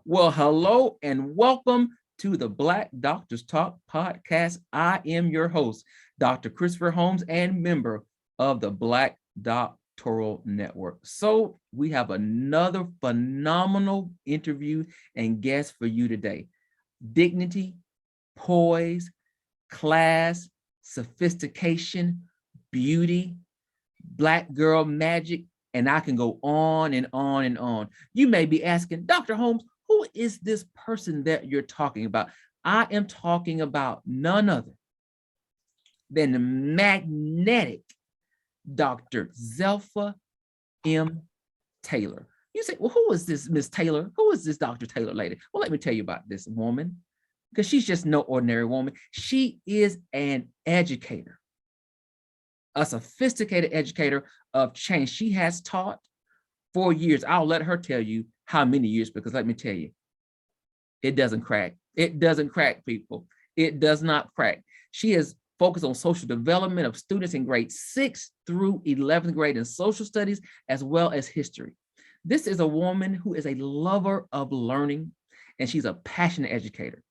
Well, hello and welcome to the Black Doctors Talk podcast. I am your host, Dr. Christopher Holmes, and member of the Black Doctoral Network. So, we have another phenomenal interview and guest for you today. Dignity, poise, class, sophistication, beauty, Black girl magic, and I can go on and on and on. You may be asking, Dr. Holmes, who is this person that you're talking about? I am talking about none other than the magnetic Dr. Zelpha M. Taylor. You say, well, who is this Miss Taylor? Who is this Dr. Taylor lady? Well, let me tell you about this woman, because she's just no ordinary woman. She is an educator, a sophisticated educator of change. She has taught for years. I'll let her tell you how many years, because let me tell you, it doesn't crack. It doesn't crack, people. It does not crack. She has focused on social development of students in grade 6 through 11th grade in social studies, as well as history. This is a woman who is a lover of learning, and she's a passionate educator.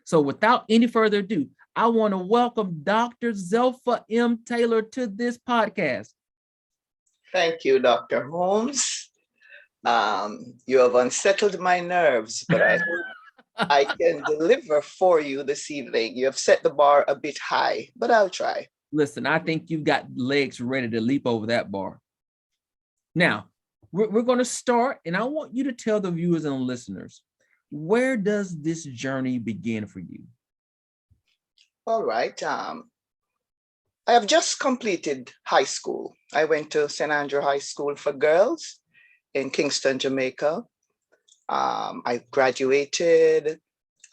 So without any further ado, I want to welcome Dr. Zelpha M. Taylor to this podcast. Thank you, Dr. Holmes. You have unsettled my nerves, but I hope I can deliver for you this evening. You have set the bar a bit high, but I'll try. Listen, I think you've got legs ready to leap over that bar. Now, we're going to start, and I want you to tell the viewers and listeners, where does this journey begin for you? All right. I have just completed high school. I went to St. Andrew High School for Girls in Kingston, Jamaica. I graduated.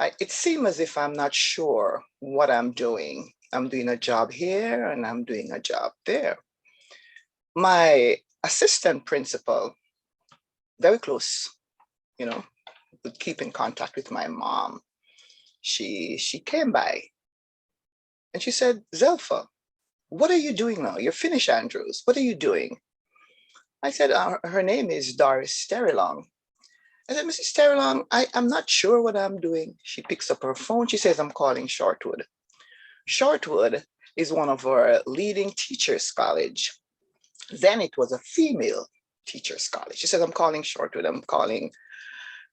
It seemed as if I'm not sure what I'm doing. I'm doing a job here and I'm doing a job there. My assistant principal, very close, would keep in contact with my mom. She came by and she said, Zelpha, what are you doing now? You're finished, Andrews. What are you doing? I said, her name is Doris Sterilong. I said, Mrs. Sterilong, I'm not sure what I'm doing. She picks up her phone. She says, I'm calling Shortwood. Shortwood is one of our leading teachers' college. Then it was a female teachers' college. She says, I'm calling Shortwood. I'm calling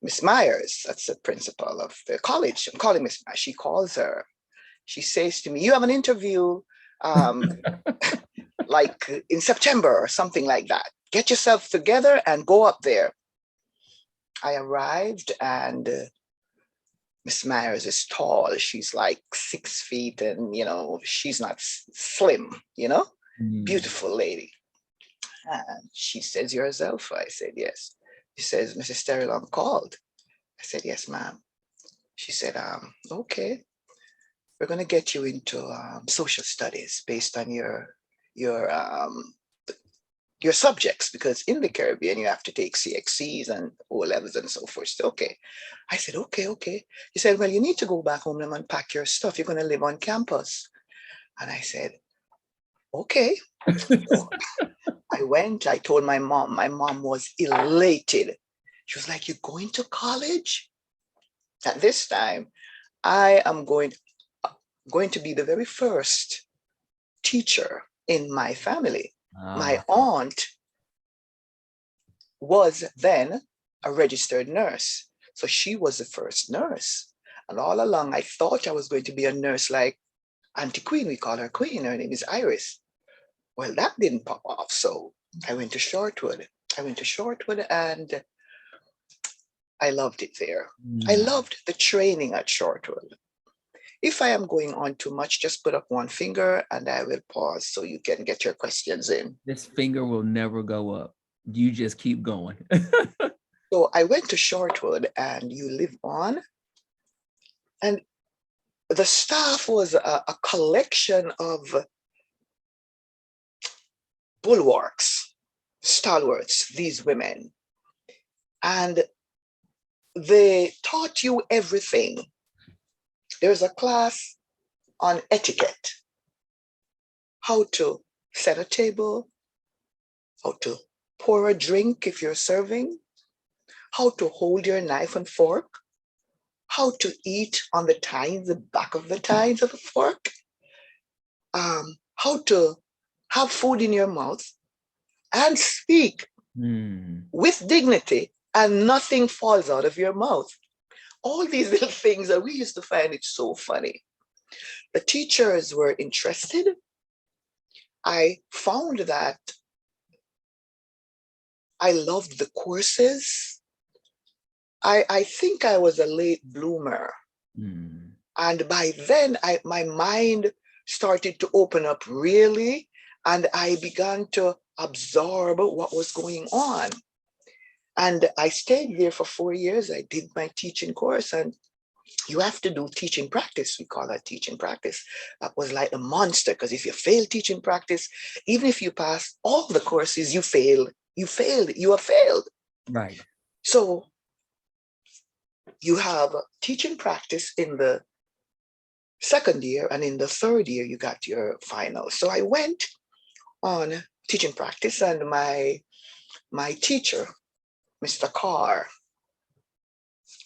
Miss Myers. That's the principal of the college. I'm calling Miss Myers. She calls her. She says to me, you have an interview like in September or something like that. Get yourself together and go up there. I arrived and Miss Myers is tall. She's like 6 feet and, she's not slim, beautiful lady. And she says, you're Zelpha. I said, yes. She says, Mrs. Sterilong called. I said, yes, ma'am. She said, okay, we're going to get you into social studies based on your subjects, because in the Caribbean, you have to take CXCs and O levels and so forth. So, okay. I said, okay. He said, well, you need to go back home and unpack your stuff. You're going to live on campus. And I said, okay. So I went, I told my mom. My mom was elated. She was like, you're going to college? At this time, I am going to be the very first teacher in my family. My aunt was then a registered nurse. So she was the first nurse. And all along, I thought I was going to be a nurse like Auntie Queen. We call her Queen. Her name is Iris. Well, that didn't pop off. So I went to Shortwood. And I loved it there. I loved the training at Shortwood. If I am going on too much, just put up one finger and I will pause so you can get your questions in. This finger will never go up. You just keep going. So I went to Shortwood and you live on. And the staff was a collection of bulwarks, stalwarts, these women. And they taught you everything. There's a class on etiquette, how to set a table, how to pour a drink if you're serving, how to hold your knife and fork, how to eat on the back of the tines of a fork, how to have food in your mouth and speak with dignity and nothing falls out of your mouth. All these little things that we used to find it so funny. The teachers were interested. I found that I loved the courses. I think I was a late bloomer. And by then, my mind started to open up really, and I began to absorb what was going on. And I stayed there for 4 years. I did my teaching course, and you have to do teaching practice. We call that teaching practice. That was like a monster, because if you fail teaching practice, even if you pass all the courses, you failed. You failed. You have failed. Right. So you have teaching practice in the second year, and in the third year, you got your final. So I went on teaching practice, and my teacher, Mr. Carr,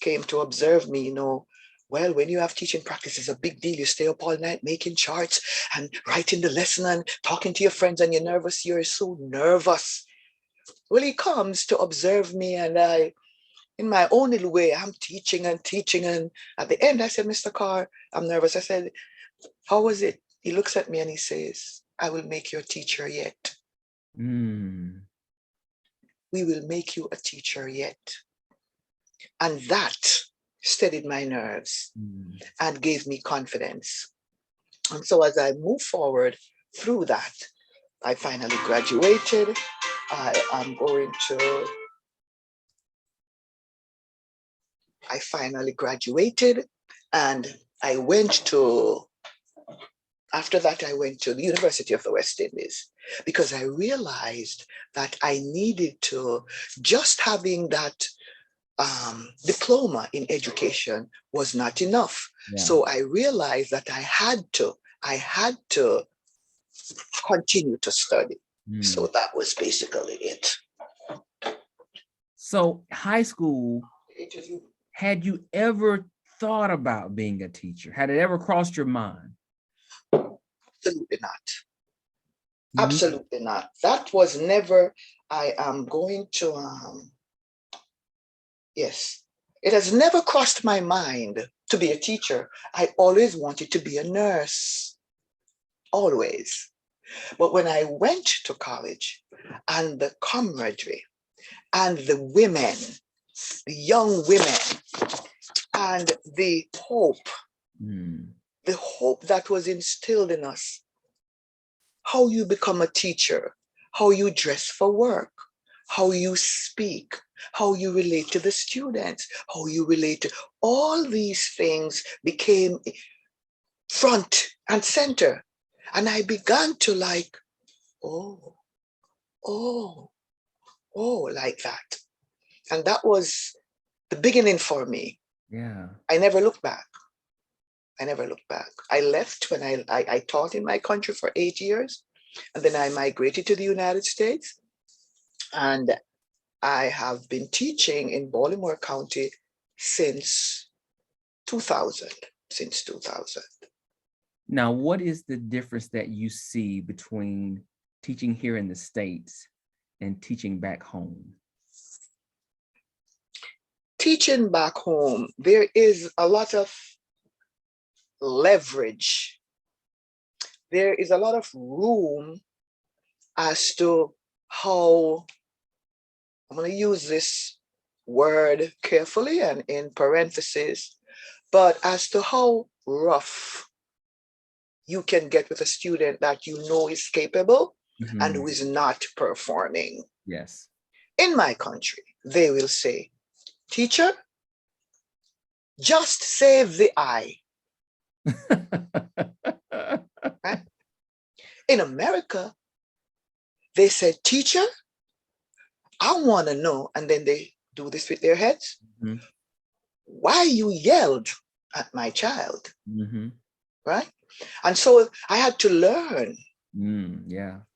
came to observe me, well, when you have teaching practice, it's a big deal. You stay up all night making charts and writing the lesson and talking to your friends, and you're nervous. You're so nervous. Well, he comes to observe me, and I, in my own little way, I'm teaching and teaching. And at the end, I said, Mr. Carr, I'm nervous. I said, how was it? He looks at me and he says, I will make you a teacher yet. We will make you a teacher yet. And that steadied my nerves and gave me confidence. And so as I move forward through that, I finally graduated. I finally graduated, and after that, I went to the University of the West Indies, because I realized that I needed to, just having that diploma in education was not enough. Yeah. So I realized that I had to continue to study. So that was basically it. So high school, had you ever thought about being a teacher? Had it ever crossed your mind? Absolutely not. Absolutely not. That was never, I am going to, yes, it has never crossed my mind to be a teacher. I always wanted to be a nurse, always. But when I went to college, and the camaraderie and the women, the young women, and the hope that was instilled in us, how you become a teacher, how you dress for work, how you speak, how you relate to the students, how you relate to all these things became front and center. And I began to like, like that. And that was the beginning for me. Yeah. I never looked back. I left when I taught in my country for 8 years, and then I migrated to the United States. And I have been teaching in Baltimore County since 2000. Now, what is the difference that you see between teaching here in the States and teaching back home? Teaching back home, there is a lot of leverage. There is a lot of room as to how, I'm going to use this word carefully and in parentheses, but as to how rough you can get with a student that you know is capable and who is not performing. Yes. In my country, they will say, teacher, just save the I. Right? In America, they said, teacher, I want to know, and then they do this with their heads, why you yelled at my child, right? And so I had to learn.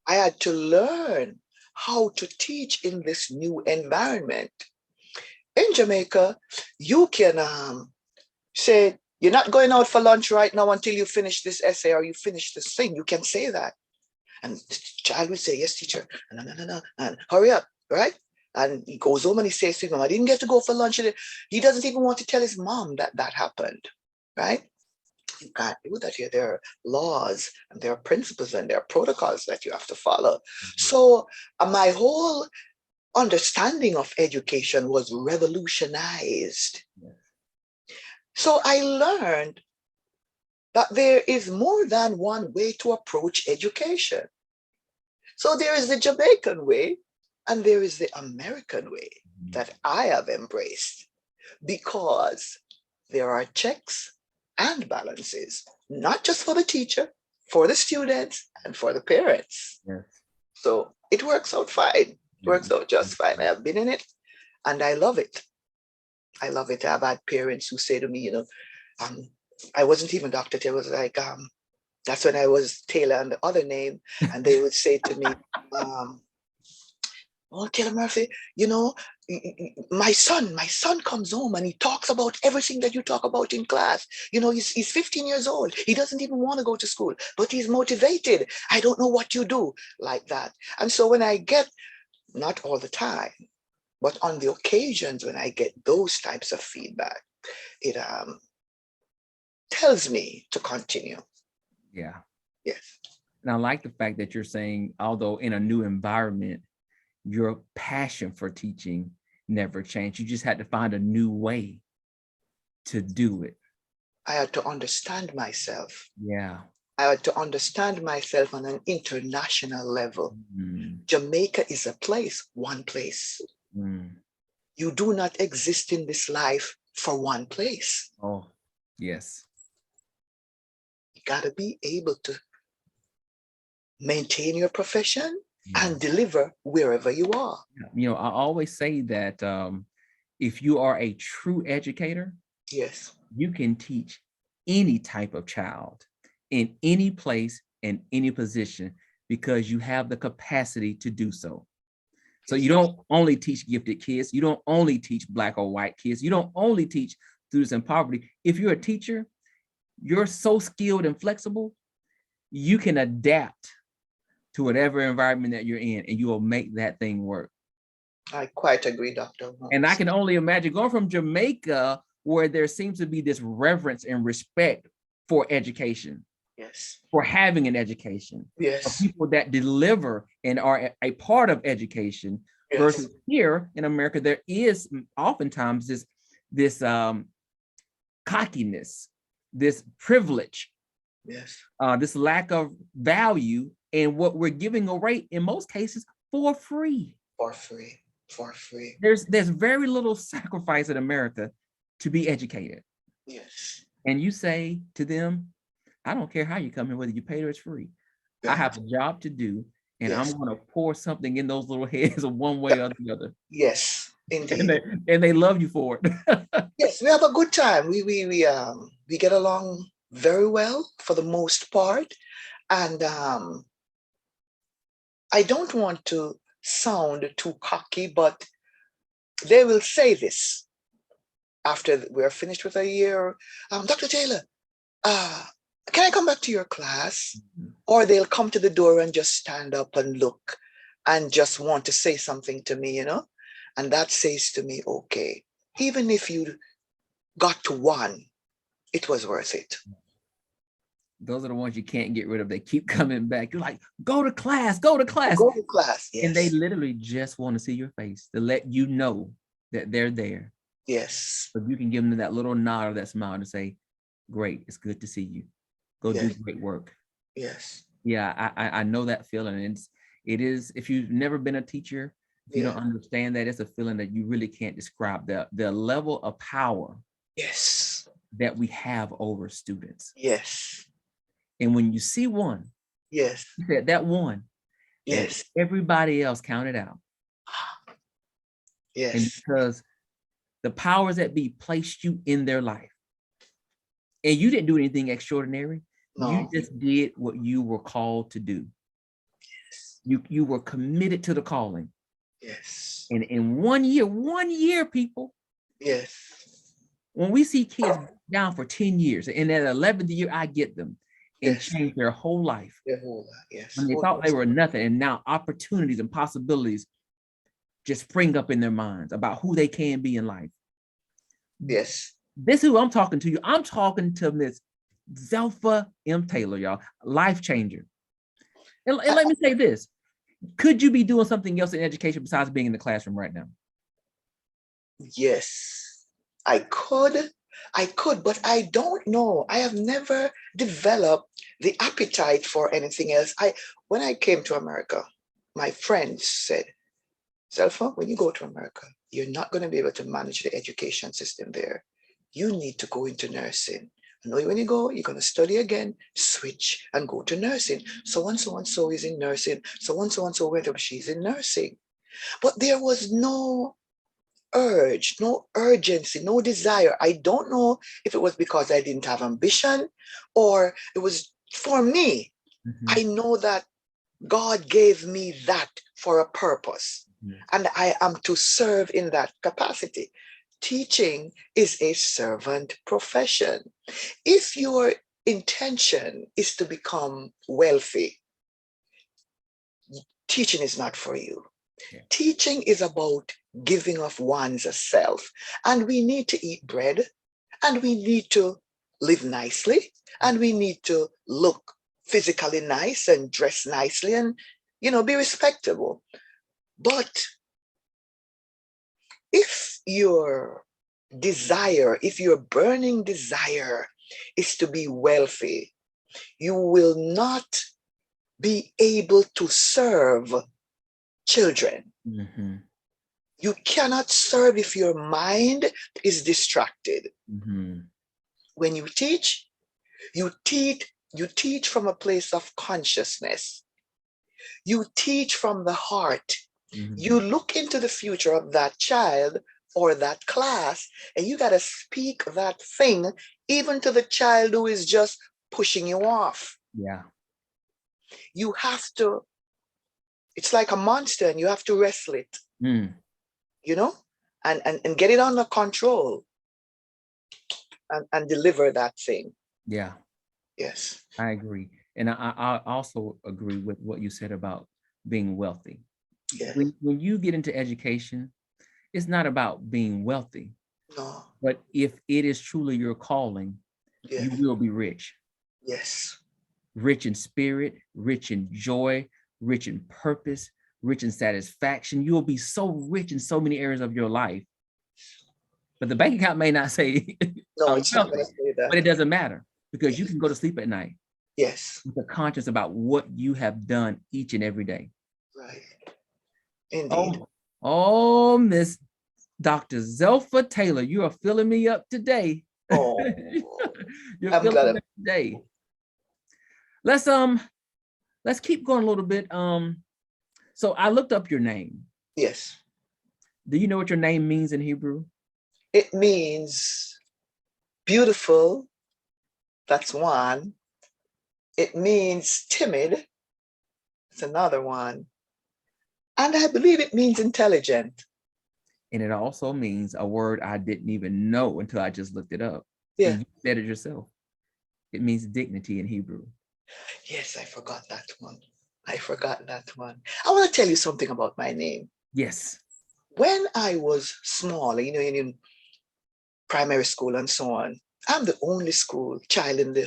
I had to learn how to teach in this new environment. in Jamaica, you can say, you're not going out for lunch right now until you finish this essay or you finish this thing. You can say that. And the child will say, yes, teacher. No, and hurry up, right? And he goes home and he says to him, I didn't get to go for lunch. He doesn't even want to tell his mom that that happened, right? You can't do that here. There are laws and there are principles and there are protocols that you have to follow. So my whole understanding of education was revolutionized. So I learned that there is more than one way to approach education. So there is the Jamaican way and there is the American way that I have embraced, because there are checks and balances, not just for the teacher, for the students and for the parents. Yes. So it works out fine. It works out just fine. I have been in it and I love it. I love it. I've had parents who say to me, I wasn't even Dr. Taylor. It was like, that's when I was Taylor and the other name. And they would say to me, oh, Taylor Murphy, my son comes home and he talks about everything that you talk about in class. He's 15 years old. He doesn't even want to go to school, but he's motivated. I don't know what you do, like that. And so when I get, not all the time, but on the occasions when I get those types of feedback, it tells me to continue. Yeah. Yes. And I like the fact that you're saying, although in a new environment, your passion for teaching never changed. You just had to find a new way to do it. I had to understand myself. Yeah. I had to understand myself on an international level. Jamaica is a place, one place. You do not exist in this life for one place. Oh, yes. You got to be able to maintain your profession and deliver wherever you are. I always say that if you are a true educator, yes, you can teach any type of child in any place, in any position, because you have the capacity to do so. So you don't only teach gifted kids. You don't only teach Black or white kids. You don't only teach students in poverty. If you're a teacher, you're so skilled and flexible, you can adapt to whatever environment that you're in, and you will make that thing work. I quite agree, Dr. And I can only imagine going from Jamaica, where there seems to be this reverence and respect for education. Yes. For having an education. Yes. For people that deliver and are a part of education. Yes. Versus here in America, there is oftentimes this cockiness, this privilege, yes, this lack of value in what we're giving away in most cases for free. For free. For free. There's very little sacrifice in America to be educated. Yes. And you say to them, I don't care how you come here, whether you pay or it's free. Yeah. I have a job to do, and I'm going to pour something in those little heads of one way or the other. Yes, indeed. And they love you for it. Yes, we have a good time. We get along very well for the most part, and I don't want to sound too cocky, but they will say this after we're finished with a year. Dr. Taylor, can I come back to your class? Or they'll come to the door and just stand up and look and just want to say something to me, and that says to me, okay, even if you got to one, it was worth it. Those are the ones you can't get rid of. They keep coming back. You're like, go to class, go to class. Go to class, yes. And they literally just want to see your face to let you know that they're there. Yes. But you can give them that little nod or that smile to say, great, it's good to see you. Go do great work. Yes. Yeah, I know that feeling. And it is, if you've never been a teacher, if you don't understand that, it's a feeling that you really can't describe. The level of power that we have over students. Yes. And when you see one, that one, that everybody else counted out. Yes. And because the powers that be placed you in their life, and you didn't do anything extraordinary. No. You just did what you were called to do. Yes. You were committed to the calling. Yes. And in 1 year, people, Yes. When we see kids down for 10 years, and at 11th year, I get them and Yes. change their whole life The whole lot. Yes. when they Oh, thought they yes. were nothing, and now opportunities and possibilities just spring up in their minds about who they can be in life. Yes. This is who I'm talking to you. I'm talking to Miss Zelpha M. Taylor, y'all, life changer. And let me say this. Could you be doing something else in education besides being in the classroom right now? Yes. I could. I could, but I don't know. I have never developed the appetite for anything else. When I came to America, my friends said, Zelpha, when you go to America, you're not going to be able to manage the education system there. You need to go into nursing. I know when you go, you're going to study again, switch and go to nursing. So and so is in nursing. So and so went up, she's in nursing. But there was no urge, no urgency, no desire. I don't know if it was because I didn't have ambition or it was for me. Mhm. I know that God gave me that for a purpose, Mhm. and I am to serve in that capacity. Teaching is a servant profession. If your intention is to become wealthy, teaching is not for you. Yeah. Teaching is about giving of one's self, and we need to eat bread, and we need to live nicely, and we need to look physically nice and dress nicely and be respectable. But if your desire, if your burning desire is to be wealthy, you will not be able to serve children. Mhm. You cannot serve if your mind is distracted. Mhm. When you teach from a place of consciousness. You teach from the heart. You Mhm. look into the future of that child or that class, and you got to speak that thing even to the child who is just pushing you off. Yeah. You have to, it's like a monster, and you have to wrestle it, Mm. you know, and get it under control and deliver that thing. Yeah. Yes. I agree. And I also agree with what you said about being wealthy. Yes. When you get into education, it's not about being wealthy, No. but if it is truly your calling, you Yes. will be rich. Yes. Rich in spirit, rich in joy, rich in purpose, rich in satisfaction. You will be so rich in so many areas of your life. But the bank account may not say No, I'm it's not going wealthy, to say but that. it doesn't matter because you Yes. can go to sleep at night Yes. with a conscience about what you have done each and every day. Right. Indeed. Oh, oh, Miss Dr. Zelpha Taylor, you are filling me up today. Oh, You're I'm filling glad. me up today. Let's let's keep going a little bit. So I looked up your name. Yes. Do you know what your name means in Hebrew? It means beautiful. That's one. It means timid. It's another one. And I believe it means intelligent. And it also means a word I didn't even know until I just looked it up. Yeah. And you said it yourself. It means dignity in Hebrew. Yes, I forgot that one. I forgot that one. I want to tell you something about my name. Yes. When I was small, in primary school and so on, I'm the only school child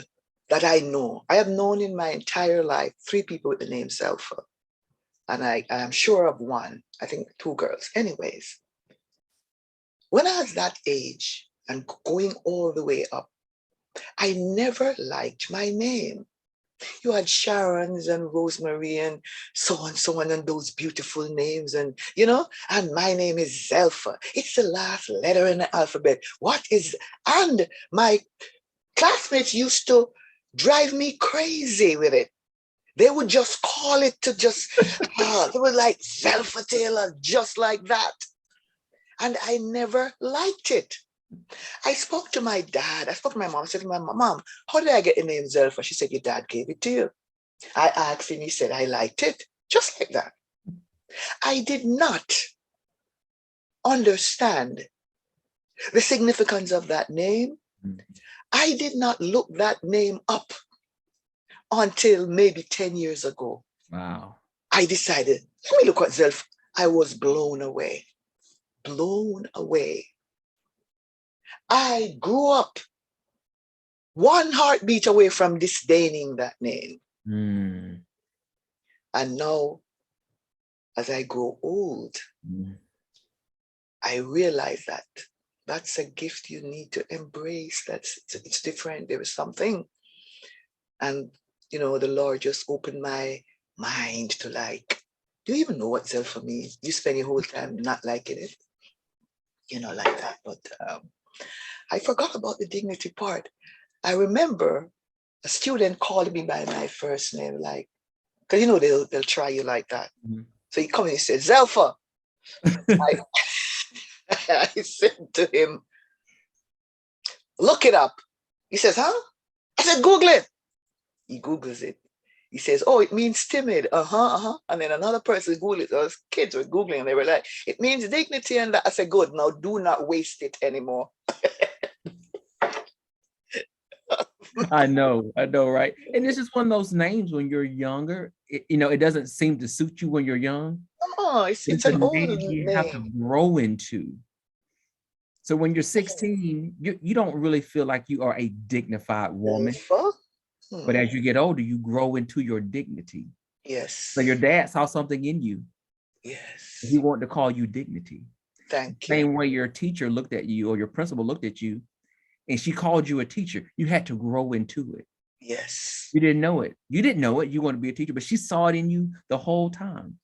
that I know. I have known in my entire life 3 people with the name Zelpha. And I am sure of one, I think 2 girls. Anyways, when I was that age and going all the way up, I never liked my name. You had Sharon's and Rosemary and so on, and those beautiful names, and my name is Zelpha. It's the last letter in the alphabet. And my classmates used to drive me crazy with it. They would just call it to just, they were like Zelpha Taylor, just like that. And I never liked it. I spoke to my dad. I spoke to my mom. I said to my mom, how did I get the name Zelpha? She said, your dad gave it to you. I asked him, he said, I liked it. Just like that. I did not understand The significance of that name, I did not look that name up until maybe 10 years ago. Wow. I decided, let me look at Zelpha. I was blown away. Blown away. I grew up one heartbeat away from disdaining that name. Mm. And now, as I grow old, I realize that that's a gift you need to embrace. It's different. There is something. And, the Lord just opened my mind to like, do you even know what Zelpha means? You spend your whole time not liking it, like that. But I forgot about the dignity part. I remember a student called me by my first name, like, because they'll try you like that. Mhm. So he come and he said, Zelpha. I said to him, look it up. He says, huh? I said, Google it. He Googles it. He says, oh, it means timid. And then another person Googled it. Those kids were Googling and they were like, it means dignity. And I said, good, now do not waste it anymore. I know, right? And this is one of those names when you're younger, it doesn't seem to suit you when you're young. Oh, it's It's a an old name you have to name. grow into. So when you're 16, you don't really feel like you are a dignified woman. Zelpha? But as you get older, you grow into your dignity. Yes. So your dad saw something in you. Yes. He wanted to call you dignity. Thank you. Same way your teacher looked at you or your principal looked at you and she called you a teacher. You had to grow into it. Yes. You didn't know it. You didn't know it. You want to be a teacher, but she saw it in you the whole time.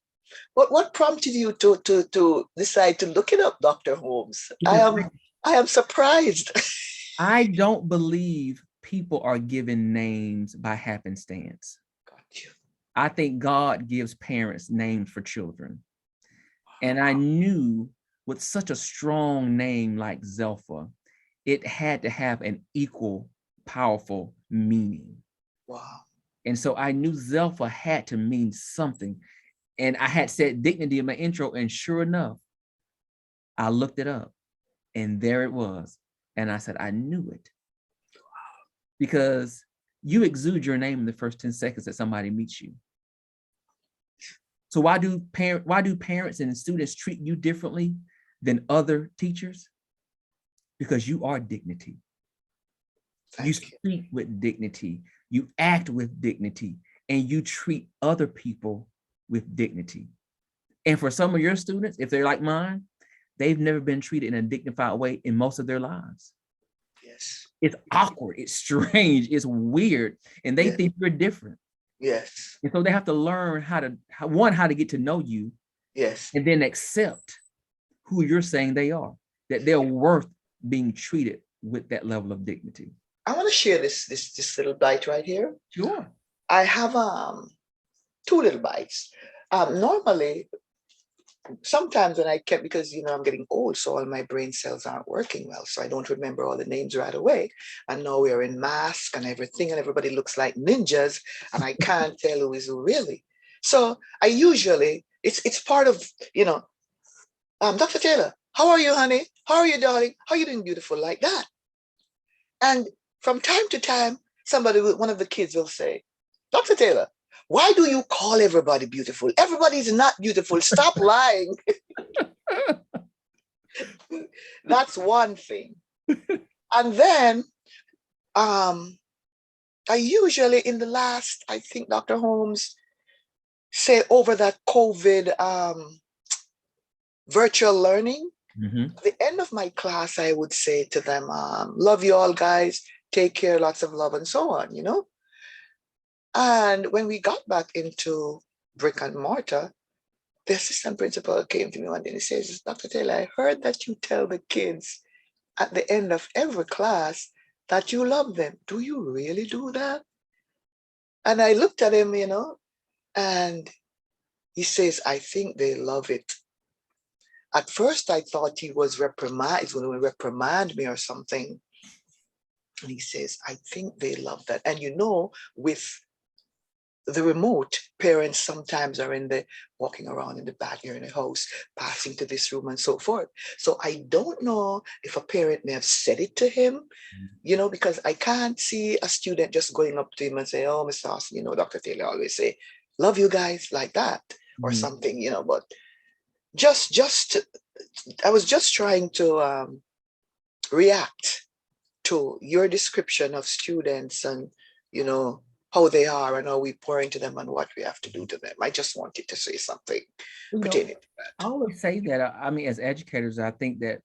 What prompted you to decide to look it up, Dr. Holmes? I am surprised. I don't believe people are given names by happenstance. Got you. I think God gives parents names for children. And I knew with such a strong name like Zelpha, it had to have an equal powerful meaning. Wow. And so I knew Zelpha had to mean something. And I had said dignity in my intro, and sure enough, I looked it up and there it was. And I said, I knew it. Because you exude your name in the first 10 seconds that somebody meets you. So why do parents and students treat you differently than other teachers? Because you are dignity. You speak with dignity, you act with dignity, and you treat other people with dignity. And for some of your students, if they're like mine, they've never been treated in a dignified way in most of their lives. Yes. It's awkward, it's strange, it's weird, and they think you're different. Yes. And so they have to learn how to get to know you. Yes. And then accept who you're saying they are, that they're worth being treated with that level of dignity. I want to share this little bite right here. Sure. I have two little bites. Normally, sometimes when because I'm getting old, so all my brain cells aren't working well, so I don't remember all the names right away. And now we're in masks and everything, and everybody looks like ninjas, and I can't tell who is who really. So I usually it's part of Dr. Taylor, how are you, honey? How are you, darling? How are you doing, beautiful, like that? And from time to time, one of the kids will say, Dr. Taylor, why do you call everybody beautiful? Everybody's not beautiful. Stop lying. That's one thing. And then I usually in the last, I think Dr. Holmes say over that COVID virtual learning, at the end of my class, I would say to them, love you all, guys. Take care, lots of love, and so on, And when we got back into brick and mortar, the assistant principal came to me one day and he says, Dr. Taylor, I heard that you tell the kids at the end of every class that you love them. Do you really do that? And I looked at him, and he says, I think they love it. At first, I thought he was going to reprimand me or something. And he says, I think they love that. And with the remote, parents sometimes are walking around in the back here in the house, passing to this room and so forth. So I don't know if a parent may have said it to him, because I can't see a student just going up to him and say, "Oh, Mr. Austin, Dr. Taylor always say, love you guys," like that, or something, but just I was just trying to react to your description of students and, how they are and how we pour into them and what we have to do to them. I just wanted to say something pertaining to that. I always say that, I mean, as educators, I think that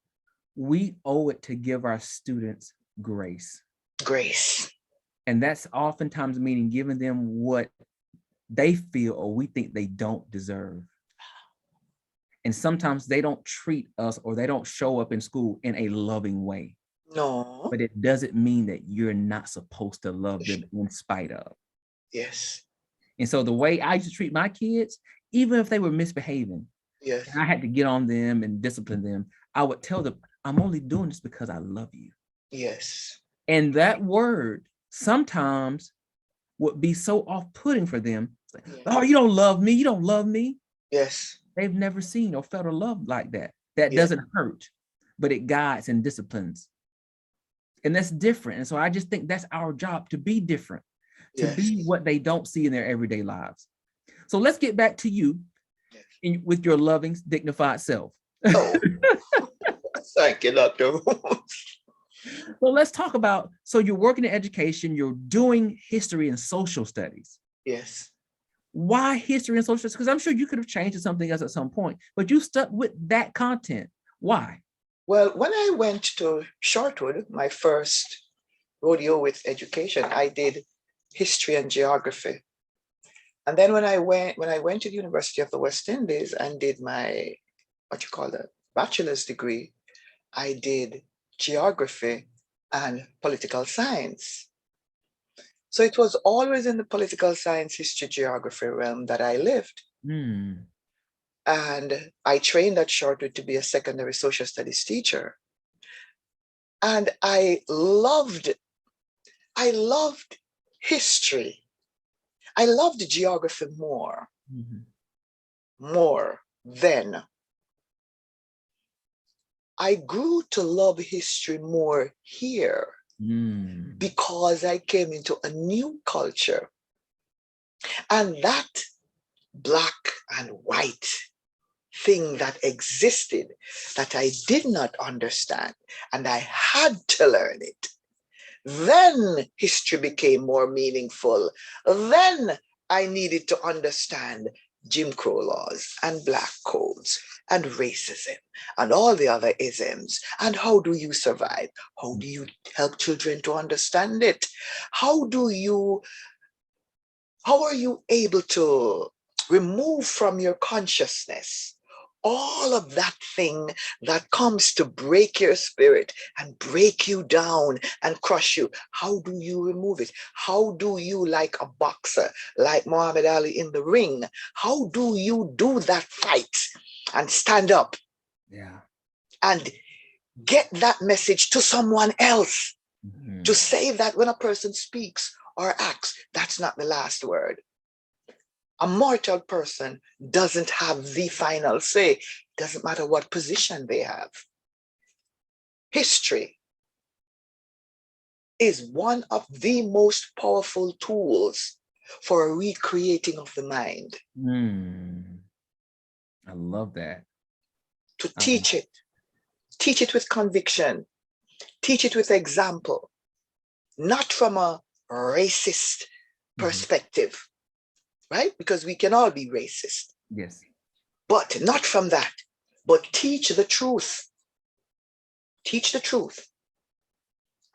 we owe it to give our students grace. Grace. And that's oftentimes meaning giving them what they feel or we think they don't deserve. And sometimes they don't treat us or they don't show up in school in a loving way. No. But it doesn't mean that you're not supposed to love them in spite of. Yes. And so the way I used to treat my kids, even if they were misbehaving, yes, and I had to get on them and discipline them, I would tell them, I'm only doing this because I love you. Yes. And that word sometimes would be so off-putting for them. Like, oh, you don't love me. You don't love me. Yes. They've never seen or felt a love like that. That doesn't hurt, but it guides and disciplines. And that's different. And so I just think that's our job, to be different, to be what they don't see in their everyday lives. So let's get back to you with your loving, dignified self. Oh, thank you, Doctor. Well, let's talk about, so you're working in education, you're doing history and social studies. Yes. Why history and social studies? Because I'm sure you could have changed to something else at some point, but you stuck with that content. Why? Well, when I went to Shortwood, my first rodeo with education, I did history and geography. And then when I went to the University of the West Indies and did my, bachelor's degree, I did geography and political science. So it was always in the political science, history, geography realm that I lived. And I trained at Shortwood to be a secondary social studies teacher. And I loved history. I loved geography more than. I grew to love history more here because I came into a new culture. And that black and white thing that existed that I did not understand, and I had to learn it. Then history became more meaningful. Then I needed to understand Jim Crow laws and black codes and racism and all the other isms. And how do you survive? How do you help children to understand it? How are you able to remove from your consciousness all of that thing that comes to break your spirit and break you down and crush you? How do you remove it? How do you, like a boxer, like Muhammad Ali in the ring, how do you do that fight and stand up and get that message to someone else to say that when a person speaks or acts, that's not the last word? A mortal person doesn't have the final say. Doesn't matter what position they have. History is one of the most powerful tools for a recreating of the mind. I love that. To teach it with conviction, teach it with example, not from a racist perspective. Right? Because we can all be racist. Yes. But not from that, but teach the truth. Teach the truth.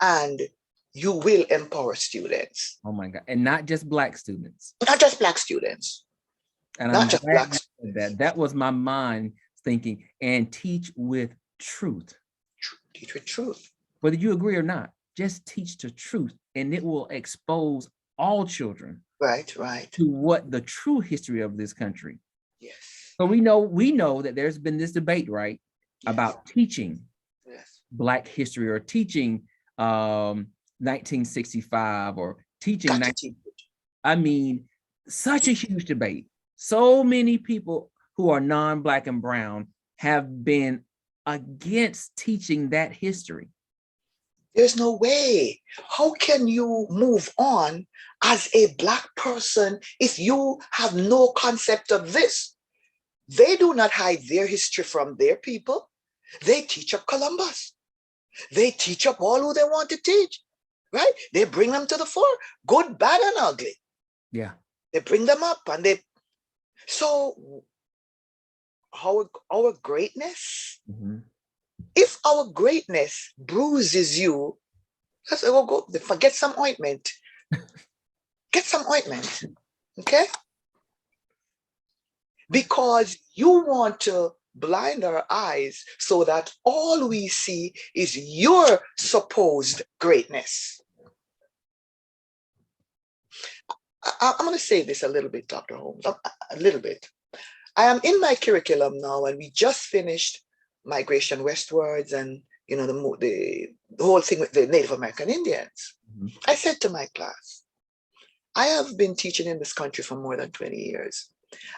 And you will empower students. Oh my God. And not just Black students. Not just Black students. And not just Black students. That was my mind thinking. And teach with truth. Teach with truth. Whether you agree or not, just teach the truth. And it will expose all children. Right. To what the true history of this country. Yes. So we know that there's been this debate, right, about teaching Black history or teaching 1965 or teaching. I mean, such a huge debate. So many people who are non-Black and brown have been against teaching that history. There's no way. How can you move on as a Black person if you have no concept of this? They do not hide their history from their people. They teach up Columbus. They teach up all who they want to teach, right? They bring them to the fore, good, bad, and ugly. Yeah. They bring them up and so our greatness, if our greatness bruises you, let's go get some ointment. Get some ointment, okay? Because you want to blind our eyes so that all we see is your supposed greatness. I'm going to say this a little bit, Dr. Holmes, a little bit. I am in my curriculum now, and we just finished migration westwards and the whole thing with the Native American Indians. I said to my class, I have been teaching in this country for more than 20 years.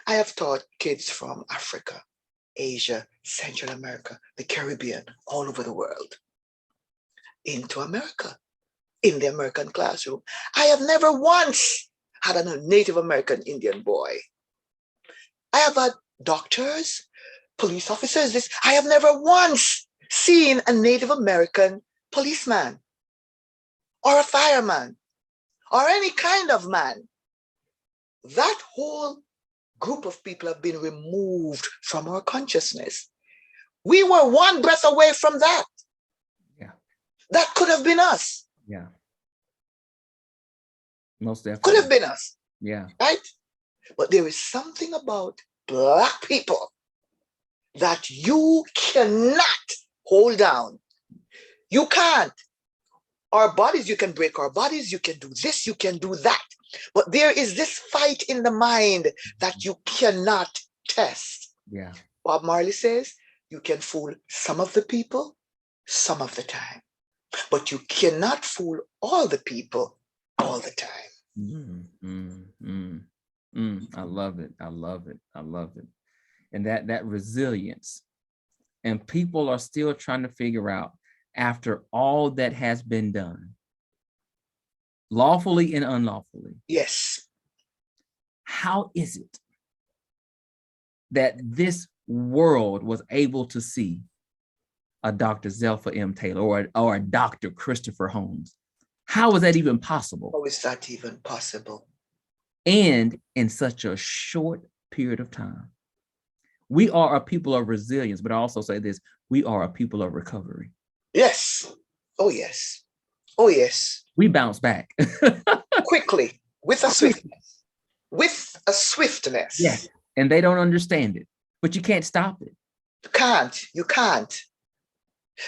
I have taught kids from Africa, Asia, Central America, the Caribbean, all over the world, into America, in the American classroom. I have never once had a Native American Indian boy. I have had doctors, police officers. I have never once seen a Native American policeman or a fireman or any kind of man. That whole group of people have been removed from our consciousness. We were one breath away from that. Yeah. That could have been us. Yeah. Most definitely. Could have been us. Yeah. Right? But there is something about Black people that you cannot hold down. You can't. Our bodies, you can break our bodies, you can do this, you can do that. But there is this fight in the mind that you cannot test. Yeah. Bob Marley says, you can fool some of the people, some of the time. But you cannot fool all the people all the time. I love it. I love it. I love it. And that resilience. And people are still trying to figure out, after all that has been done, lawfully and unlawfully. Yes. How is it that this world was able to see a Dr. Zelpha M. Taylor or a Dr. Christopher Holmes? How is that even possible? How is that even possible? And in such a short period of time. We are a people of resilience, but I also say this, we are a people of recovery. Yes. Oh, yes. Oh, yes. We bounce back. Quickly, with a swiftness. With a swiftness. Yes. And they don't understand it, but you can't stop it. You can't. You can't.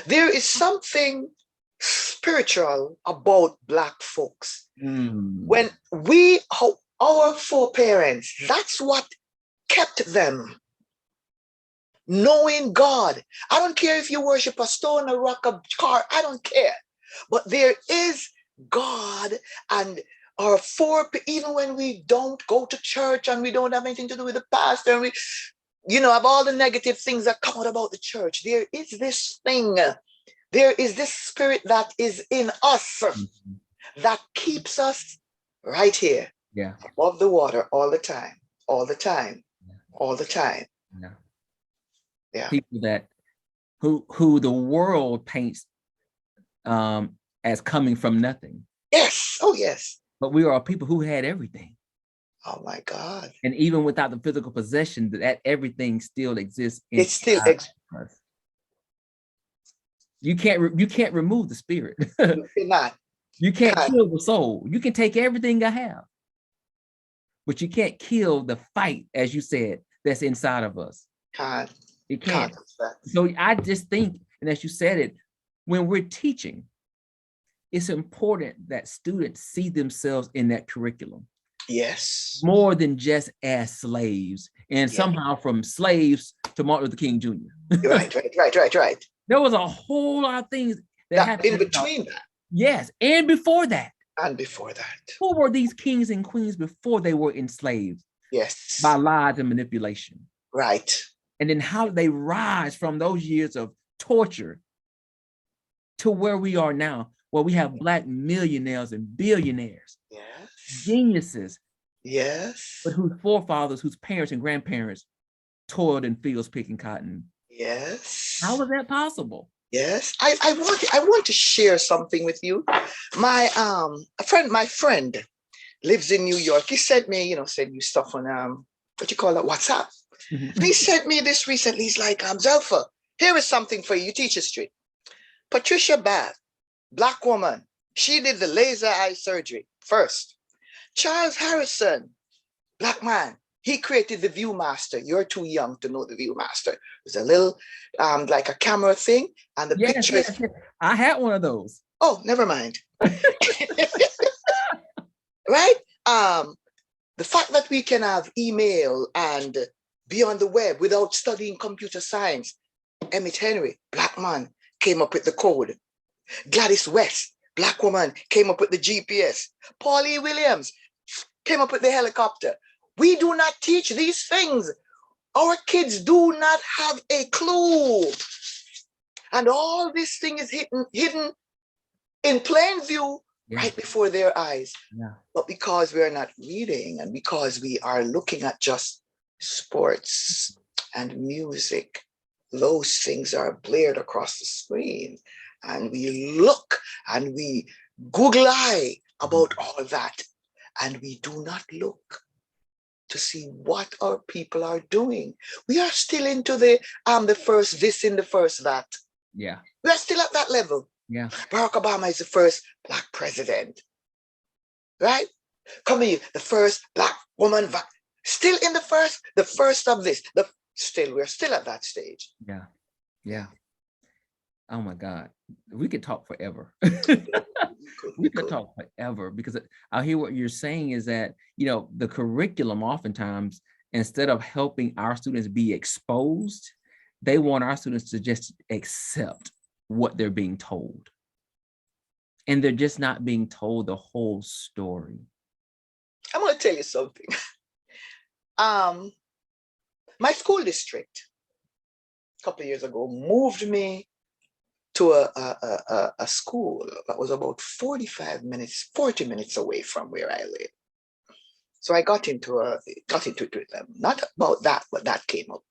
There is something spiritual about Black folks. When our foreparents, that's what kept them. Knowing God. I don't care if you worship a stone, a rock, a car, I don't care. But there is God, and our even when we don't go to church and we don't have anything to do with the pastor, and we, have all the negative things that come out about the church, there is this thing, there is this spirit that is in us that keeps us right here, above the water all the time, all the time, all the time. Yeah. People that who the world paints as coming from nothing. Yes. Oh, yes. But we are people who had everything. Oh my God. And even without the physical possession, that everything still exists. It still exists. You can't remove the spirit. You cannot. You can't kill the soul. You can take everything I have, but you can't kill the fight, as you said, that's inside of us. Can't. It can't. So I just think, and as you said it, when we're teaching, it's important that students see themselves in that curriculum. Yes. More than just as slaves, and somehow from slaves to Martin Luther King Jr. Right. There was a whole lot of things that happened in between that. Yes, and before that. And before that. Who were these kings and queens before they were enslaved Yes. by lies and manipulation? Right. And then how did they rise from those years of torture to where we are now, where we have Black millionaires and billionaires, Yes. geniuses, Yes. but whose forefathers, whose parents and grandparents toiled in fields picking cotton. Yes. How is that possible? Yes. I want to share something with you. My friend lives in New York. He sent me, send you stuff on what you call that, WhatsApp. And he sent me this recently. He's like, Zelpha, here is something for you. You teach history. Patricia Bath, Black woman. She did the laser eye surgery first. Charles Harrison, Black man. He created the Viewmaster. You're too young to know the Viewmaster. It's a little like a camera thing, and the picture is. I had one of those. Oh, never mind. Right? The fact that we can have email and be on the web without studying computer science. Emmett Henry, Black man, came up with the code. Gladys West, Black woman, came up with the GPS. Paul E. Williams came up with the helicopter. We do not teach these things. Our kids do not have a clue. And all this thing is hidden in plain view right before their eyes. Yeah. But because we are not reading and because we are looking at just sports and music, those things are blared across the screen. And we look and we Google eye about all that. And we do not look to see what our people are doing. We are still into the first this and the first that. Yeah. We are still at that level. Yeah. Barack Obama is the first Black president. Right? Come here, the first Black woman. Still in the first of this. We're still at that stage. Yeah. Yeah. Oh my God. We could talk forever. We could talk forever because I hear what you're saying is that, the curriculum oftentimes, instead of helping our students be exposed, they want our students to just accept what they're being told. And they're just not being told the whole story. I'm going to tell you something. My school district a couple of years ago moved me to a school that was about 40 minutes away from where I live. So I got into it with them. Not about that, but that came up.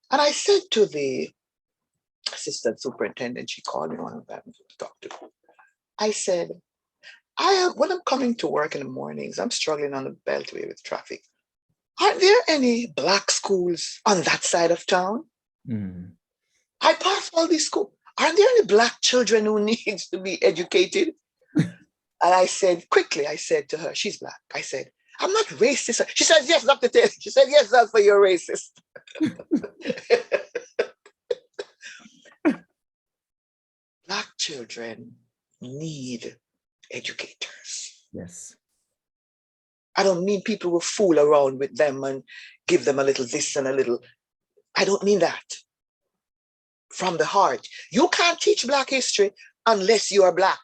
And I said to the assistant superintendent, she called me one of them to talk to. I said, when I'm coming to work in the mornings, I'm struggling on the beltway with traffic. Aren't there any Black schools on that side of town? Mm. I pass all these schools. Aren't there any Black children who needs to be educated? And I said to her, she's Black. I said, I'm not racist. She said, yes, Dr. Taylor. She said, yes, that's for you're racist. Black children need educators. Yes. I don't mean people will fool around with them and give them a little this and a little. I don't mean that. From the heart. You can't teach Black history unless you are Black.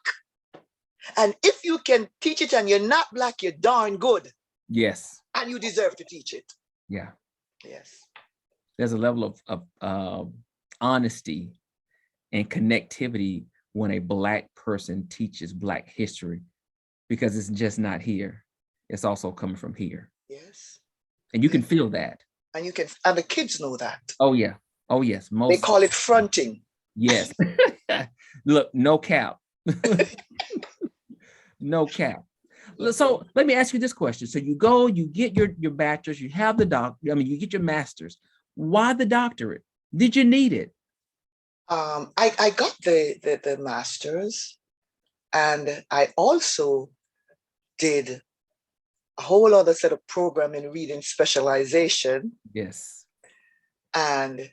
And if you can teach it and you're not Black, you're darn good. Yes. And you deserve to teach it. Yeah. Yes. There's a level of honesty and connectivity when a Black person teaches Black history, because it's just not here. It's also coming from here. Yes. And you can feel that. And the kids know that. Oh yeah. Oh yes. They call it fronting. Yes. Look, no cap. No cap. So let me ask you this question. So you go, you get your bachelor's, you have you get your master's. Why the doctorate? Did you need it? I got the master's, and I also did a whole other set of program in reading specialization. Yes. And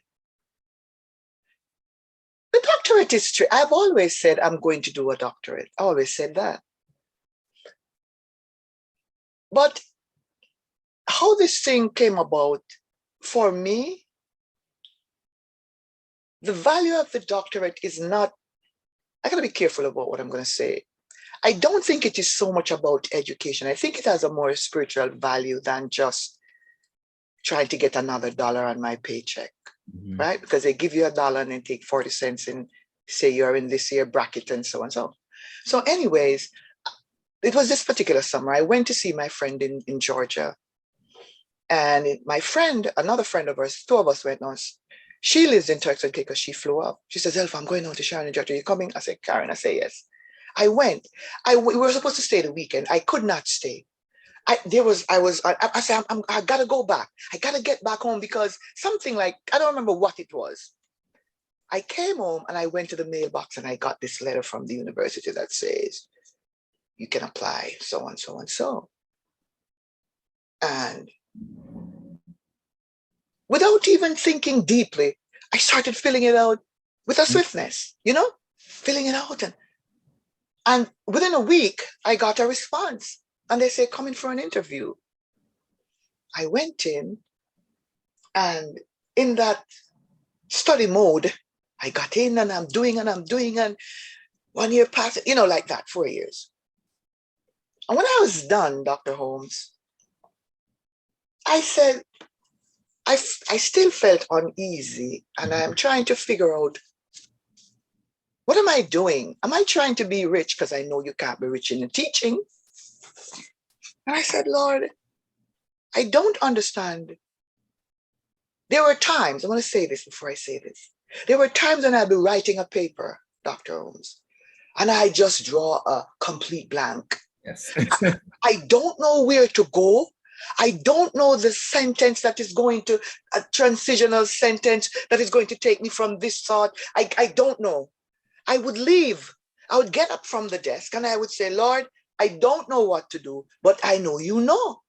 the doctorate is true. I've always said I'm going to do a doctorate. I always said that. But how this thing came about for me, the value of the doctorate is not, I gotta be careful about what I'm gonna say. I don't think it is so much about education. I think it has a more spiritual value than just trying to get another dollar on my paycheck, right? Because they give you $1 and then take 40 cents and say you're in this year bracket and so on. So anyways, it was this particular summer. I went to see my friend in Georgia. And my friend, another friend of ours, two of us went on. She lives in Turks and Caicos. She flew up. She said, Zelpha, I'm going on to Sharon in Georgia. Are you coming? I said, Karen. I said, yes. I went. We were supposed to stay the weekend. I could not stay. I said, I gotta go back. I gotta get back home because something like, I don't remember what it was. I came home and I went to the mailbox and I got this letter from the university that says, you can apply so and so and so. And without even thinking deeply, I started filling it out with a swiftness, filling it out. And within a week, I got a response. And they say, come in for an interview. I went in, and in that study mode, I got in and I'm doing, and 1 year passed, like that, 4 years. And when I was done, Dr. Holmes, I said, I still felt uneasy, and I'm trying to figure out, what am I doing? Am I trying to be rich? Because I know you can't be rich in teaching. And I said, Lord, I don't understand. There were times, I want to say this before I say this. There were times when I'd be writing a paper, Dr. Holmes, and I just draw a complete blank. Yes. I don't know where to go. I don't know the sentence that is going to, a transitional sentence that is going to take me from this thought. I don't know. I would leave. I would get up from the desk and I would say, Lord, I don't know what to do, but I know you know.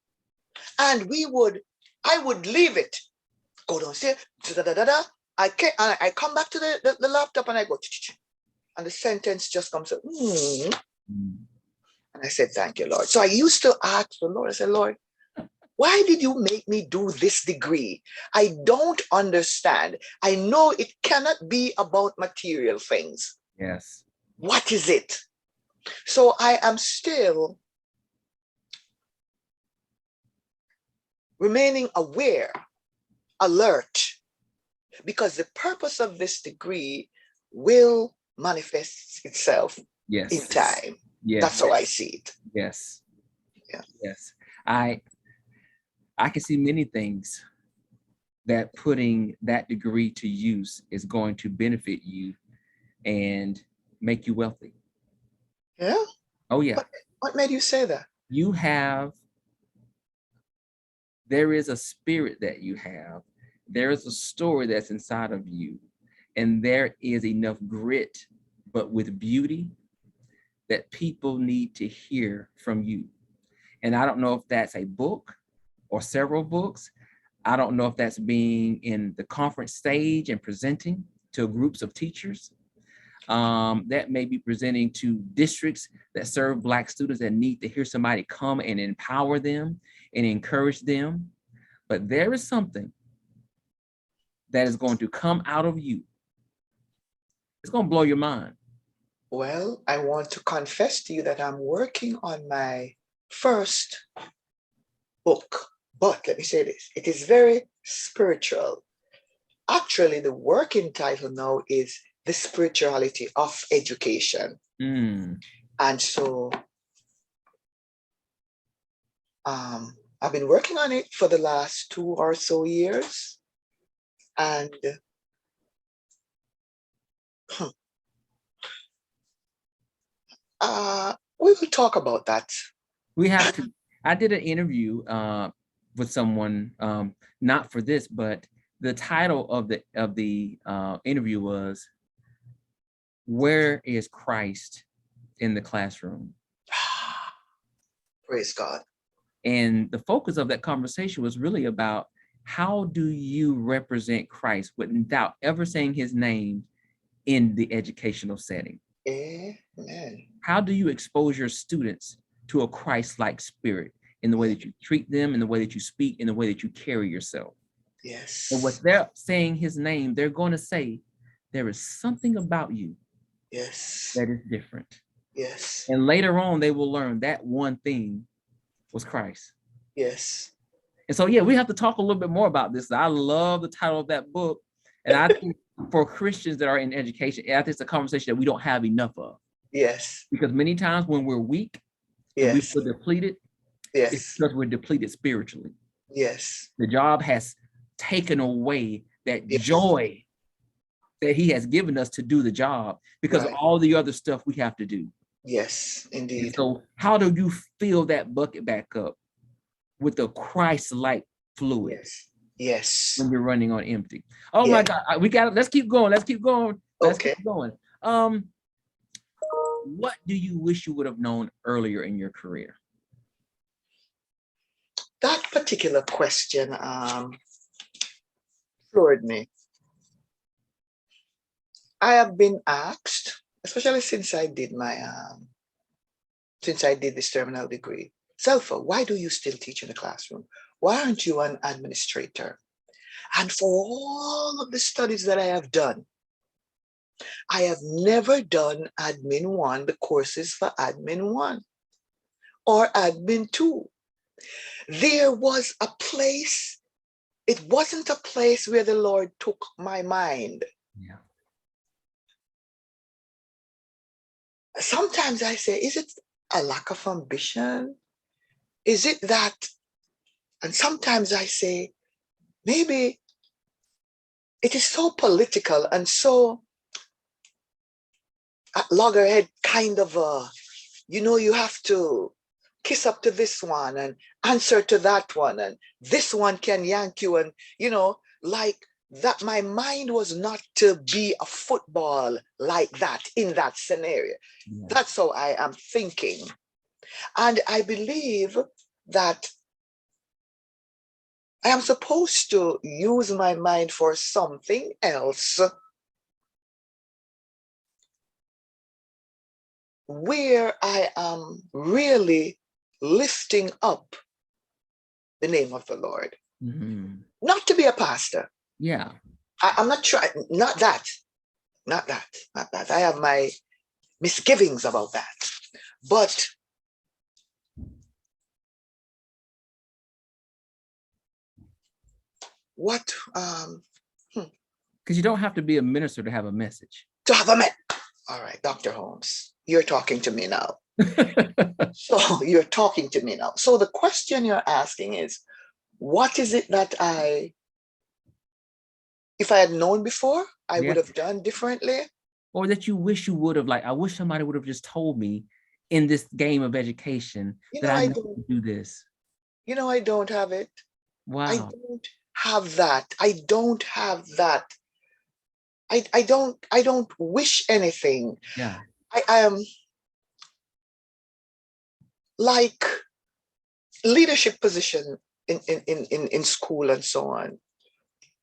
And I would leave it, go downstairs, I come back to the laptop and I go, and the sentence just comes up. And I said, thank you, Lord. So I used to ask the Lord, I said, Lord, why did you make me do this degree? I don't understand. I know it cannot be about material things. Yes. What is it? So I am still remaining aware, alert, because the purpose of this degree will manifest itself in time. Yes. That's how I see it. Yes. Yeah. Yes. I can see many things that putting that degree to use is going to benefit you and make you wealthy. Yeah. Oh yeah. What made you say that? There is a spirit that you have. There is a story that's inside of you, and there is enough grit, but with beauty, that people need to hear from you. And I don't know if that's a book or several books. I don't know if that's being in the conference stage and presenting to groups of teachers. That may be presenting to districts that serve Black students that need to hear somebody come and empower them and encourage them. But there is something that is going to come out of you. It's going to blow your mind. Well, I want to confess to you that I'm working on my first book, but let me say this, it is very spiritual. Actually, the working title now is The Spirituality of Education. And so I've been working on it for the last 2 or so years. And we will talk about that. We have to. I did an interview with someone, not for this, but the title of the interview was, "Where is Christ in the classroom?" Praise God. And the focus of that conversation was really about, how do you represent Christ without ever saying his name in the educational setting? Amen. How do you expose your students to a Christ-like spirit in the way that you treat them, in the way that you speak, in the way that you carry yourself? Yes. And what they're saying his name, they're going to say, there is something about you, yes, that is different. Yes. And later on, they will learn that one thing was Christ. Yes. And so, yeah, we have to talk a little bit more about this. I love the title of that book. And I think for Christians that are in education, I think it's a conversation that we don't have enough of. Yes. Because many times when we're weak and we Yes. feel depleted, it's Yes. because we're depleted spiritually. Yes. The job has taken away that Yes. joy that he has given us to do the job because of Right. all the other stuff we have to do. Yes, And indeed. so how do you fill that bucket back up with the Christ-like fluid Yes. Yes. when you're running on empty? Oh my Yes. God, we got it. Let's keep going. Let's keep going. Let's Okay. keep going. What do you wish you would have known earlier in your career? That particular question floored me. I have been asked, especially since I did this terminal degree, Zelpha, why do you still teach in the classroom? Why aren't you an administrator? And for all of the studies that I have done, I have never done Admin 1, the courses for Admin 1 or Admin 2. There was a place, it wasn't a place where the Lord took my mind. Yeah. Sometimes I say, is it a lack of ambition? Is it that? And sometimes I say, maybe it is so political and so at loggerhead kind of you have to kiss up to this one and answer to that one, and this one can yank you, and like that. My mind was not to be a football like that in that scenario. Yeah. That's how I am thinking. And I believe that I am supposed to use my mind for something else, where I am really lifting up the name of the Lord. Mm-hmm. Not to be a pastor. Yeah. I'm not trying, not that. I have my misgivings about that. But what, Because you don't have to be a minister to have a message. to have a man. All right, Dr. Holmes, you're talking to me now. So you're talking to me now. So the question you're asking is, what is it that if I had known before, I would have done differently? Or that you wish you would have, like, I wish somebody would have just told me in this game of education that I know to do this. I don't have it. Wow. I don't have that. I don't have that. I don't wish anything. Yeah. I am like leadership position in school and so on.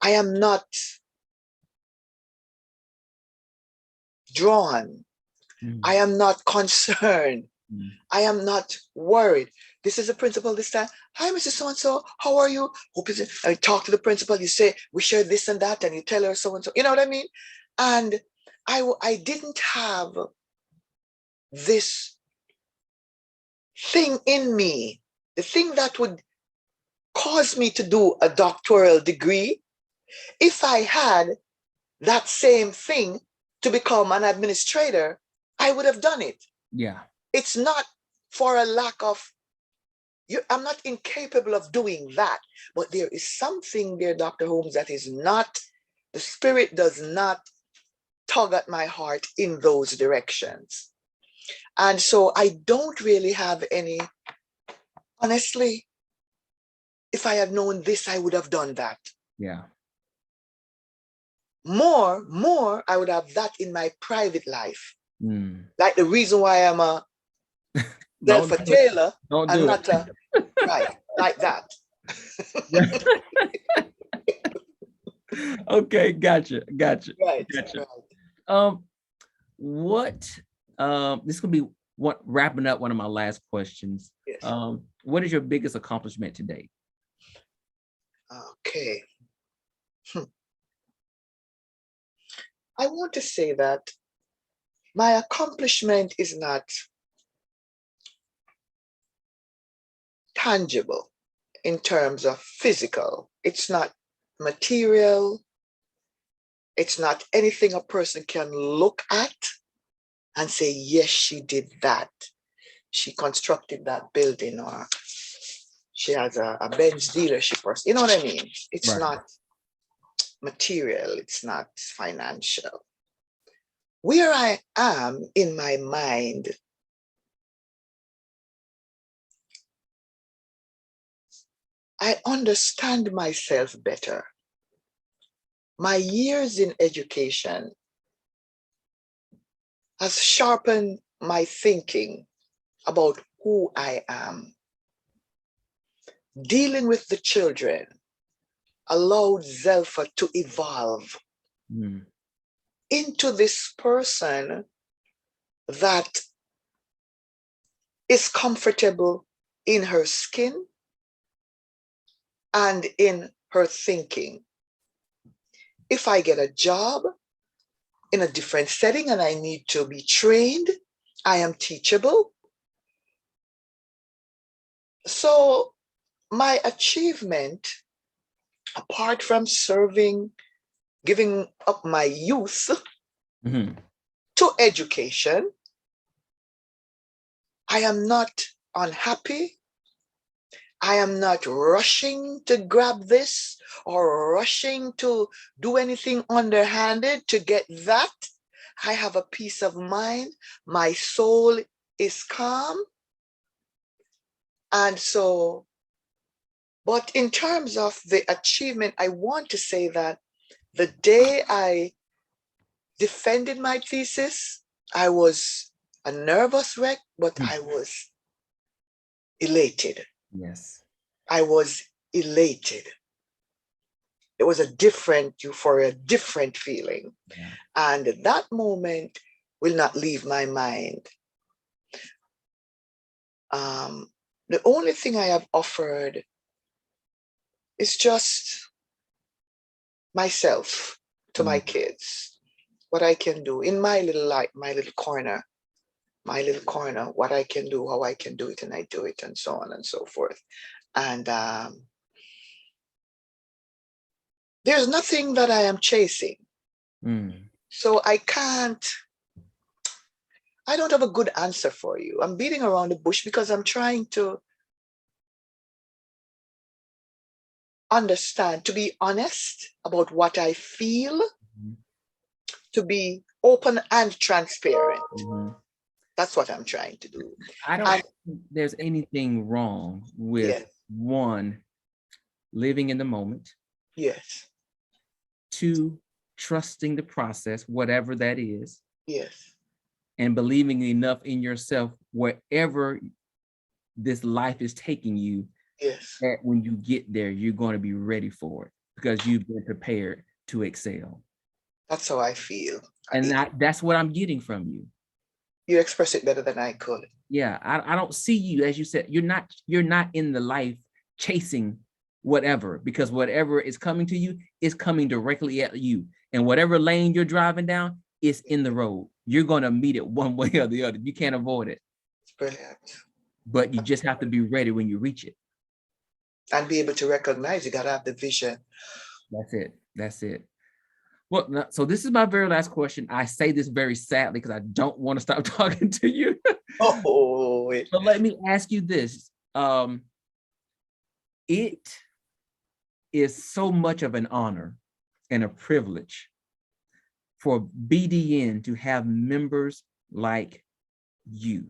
I am not drawn. I am not concerned. I am not worried. This is the principal this time. Hi, Mrs. So-and-so, how are you? Hope you I talk to the principal, you say, we share this and that, and you tell her so-and-so, you know what I mean? And I didn't have this thing in me, the thing that would cause me to do a doctoral degree. If I had that same thing to become an administrator, I would have done it. Yeah. It's not for a lack of, I'm not incapable of doing that, but there is something there, Dr. Holmes, that is not, the Spirit does not tug at my heart in those directions. And so I don't really have any, honestly, if I had known this, I would have done that. Yeah. More, I would have that in my private life. Like the reason why I'm a Zelpha Taylor and not a, right, like that. Okay, gotcha. Right. What this could be what wrapping up one of my last questions. Yes. What is your biggest accomplishment today? Okay. I want to say that my accomplishment is not tangible in terms of physical. It's not material. It's not anything a person can look at and say, yes, she did that. She constructed that building, or she has a Benz dealership, or you know what I mean? It's Right. not material. It's not financial. Where I am in my mind, I understand myself better. My years in education has sharpened my thinking about who I am. Dealing with the children allowed Zelpha to evolve into this person that is comfortable in her skin and in her thinking. If I get a job in a different setting and I need to be trained, I am teachable. So my achievement, apart from serving, giving up my youth to education, I am not unhappy. I am not rushing to grab this or rushing to do anything underhanded to get that. I have a peace of mind. My soul is calm. And so, but in terms of the achievement, I want to say that the day I defended my thesis, I was a nervous wreck, but I was elated. Yes. I was elated. It was a different euphoria, different feeling. Yeah. And that moment will not leave my mind. The only thing I have offered is just myself to my kids, what I can do in my little light, my little corner, what I can do, how I can do it, and I do it, and so on and so forth. And there's nothing that I am chasing. So I don't have a good answer for you. I'm beating around the bush because I'm trying to understand, to be honest about what I feel, to be open and transparent. That's what I'm trying to do. I don't think there's anything wrong with one, living in the moment. Yes. Two, trusting the process, whatever that is. Yes. And believing enough in yourself, wherever this life is taking you, that when you get there, you're going to be ready for it because you've been prepared to excel. That's how I feel. And that's what I'm getting from you. You express it better than I could. Yeah, I don't see you, as you said, you're not in the life chasing whatever, because whatever is coming to you is coming directly at you. And whatever lane you're driving down is in the road. You're going to meet it one way or the other. You can't avoid it. It's brilliant. But you just have to be ready when you reach it. And be able to recognize, you got to have the vision. That's it. That's it. Well, so this is my very last question. I say this very sadly because I don't want to stop talking to you. But let me ask you this. It is so much of an honor and a privilege for BDN to have members like you.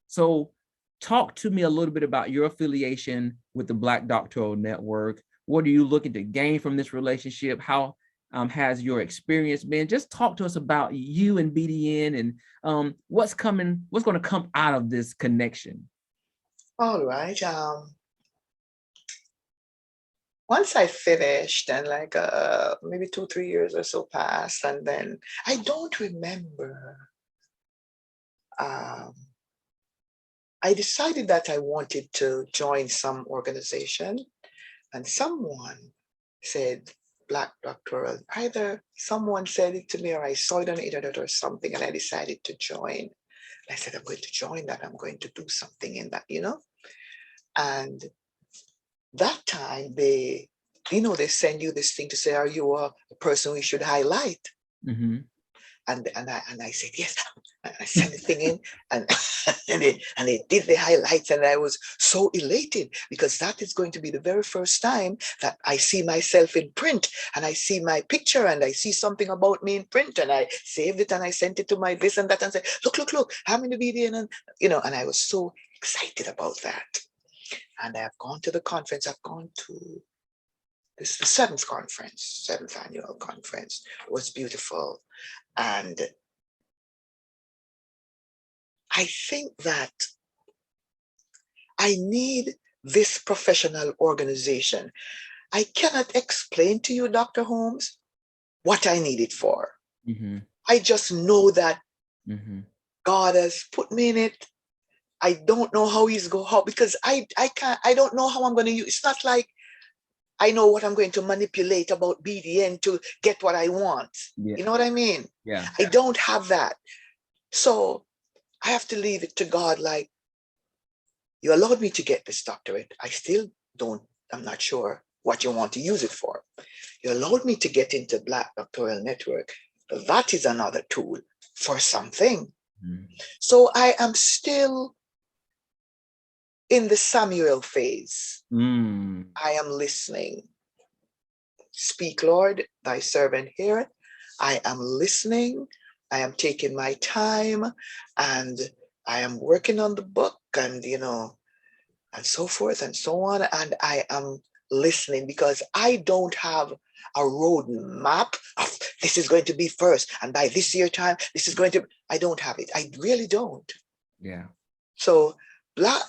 So talk to me a little bit about your affiliation with the Black Doctoral Network. What are you looking to gain from this relationship? How has your experience been? Just talk to us about you and BDN and what's going to come out of this connection. All right. Once I finished and like maybe 2-3 years or so passed, and then I don't remember. I decided that I wanted to join some organization, and someone said, Black Doctoral. Either someone said it to me or I saw it on the internet or something, and I decided to join. I said, I'm going to join that. I'm going to do something in that, And that time they send you this thing to say, are you a person we should highlight? Mm-hmm. And I said, yes. And I sent the thing in, and and they did the highlights, and I was so elated because that is going to be the very first time that I see myself in print, and I see my picture, and I see something about me in print, and I saved it and I sent it to my this and that and said, look, I'm in the video, and and I was so excited about that. And I've gone to the conference. I've gone to this is the seventh annual conference. It was beautiful. And I think that I need this professional organization. I cannot explain to you, Dr. Holmes, what I need it for. Mm-hmm. I just know that Mm-hmm. God has put me in it. I don't know how because I don't know how I'm going to use. It's not like I know what I'm going to manipulate about BDN to get what I want. Yeah. You know what I mean? Yeah. I don't have that. So I have to leave it to God. Like, you allowed me to get this doctorate. I'm not sure what you want to use it for. You allowed me to get into Black Doctoral Network. That is another tool for something. Mm-hmm. So I am still in the Samuel phase. I am listening. Speak, Lord, thy servant heareth. I am listening. I am taking my time, and I am working on the book, and and so forth and so on. And I am listening because I don't have a roadmap of this is going to be first, and by this year time, this is going to. I don't have it. I really don't. Yeah. So Black